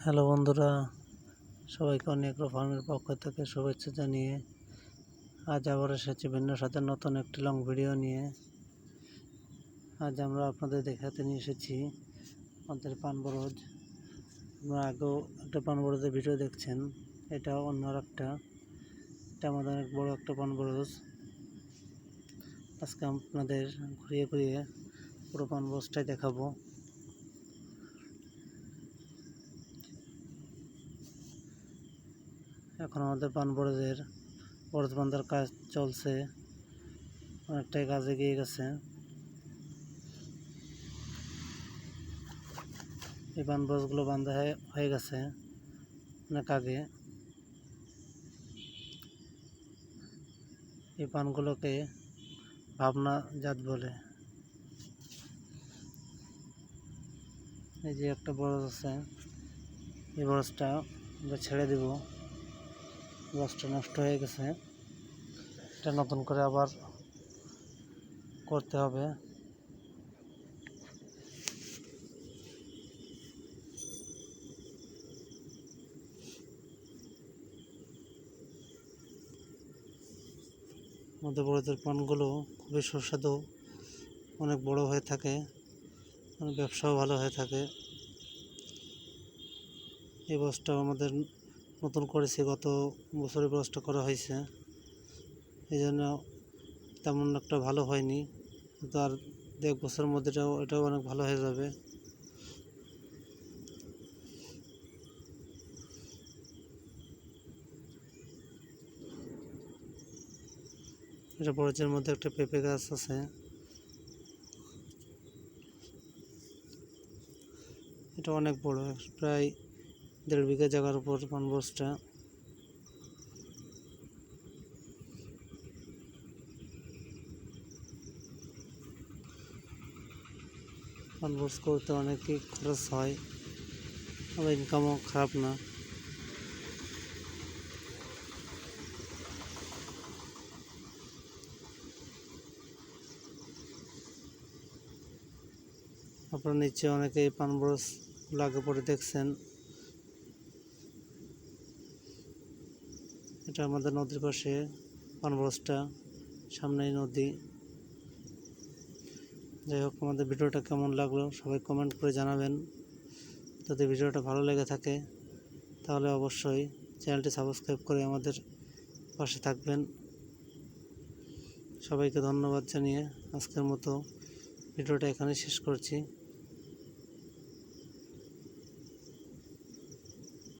Hello বন্ধুরা, সবাইকে অনেক ফার্মের পক্ষ থেকে শুভেচ্ছা জানিয়ে আজ আবার এসেছি ভিন্ন সাথে নতুন একটি লং ভিডিও নিয়ে। আজ আমরা আপনাদের দেখাতে নিয়ে এসেছি আমাদের পানবরজ। আপনারা আগেও একটা পানবরজের ভিডিও দেখছেন, এটা অন্য একটা, এটা আমাদের অনেক বড় একটা পানবরজ। আজকে আপনাদের ঘুরিয়ে ঘুরিয়ে পুরো পানবরজটাই দেখাবো। এখন আমাদের পানবরজের বরজ বাঁধার কাজ চলছে, অনেকটাই কাজ এগিয়ে গেছে। এই পানবরজগুলো বাঁধা হয়ে গেছে অনেক আগে। এই পানগুলোকে ভাবনা জাত বলে। এই যে একটা বরজ আছে, এই বরজটা আমরা ছেড়ে দিব। বরজটা নষ্ট হয়ে গেছে, এটা নতুন করে আবার করতে হবে। আমাদের বরজের পানগুলো খুবই সুস্বাদু, অনেক বড় হয়ে থাকে, ব্যবসাও ভালো হয়ে থাকে। এই বরজটা আমাদের নতুন করেছি, গত বছরের বরজটা করা হয়েছে, এই জন্য তেমন একটা ভালো হয়নি, কিন্তু আর 1 বছরের মধ্যে এটাও অনেক ভালো হয়ে যাবে। এটা বরজের মধ্যে একটা পেঁপে গাছ আছে, এটা অনেক বড়, প্রায় 1.5 বিঘা জায়গার উপর পানবরজটা। পানবরজ করতে অনেকই খরচ হয়, আবার ইনকামও খারাপ না। আপনার নিচে অনেকেই পানবরজ আগে পরে দেখছেন। এটা আমাদের নদীর পাশে পানবরজটা, সামনেই নদী। যাই হোক, আমাদের ভিডিওটা কেমন লাগলো সবাই কমেন্ট করে জানাবেন। যদি ভিডিওটা ভালো লেগে থাকে তাহলে অবশ্যই চ্যানেলটি সাবস্ক্রাইব করে আমাদের পাশে থাকবেন। সবাইকে ধন্যবাদ জানিয়ে আজকের মতো ভিডিওটা এখানেই শেষ করছি।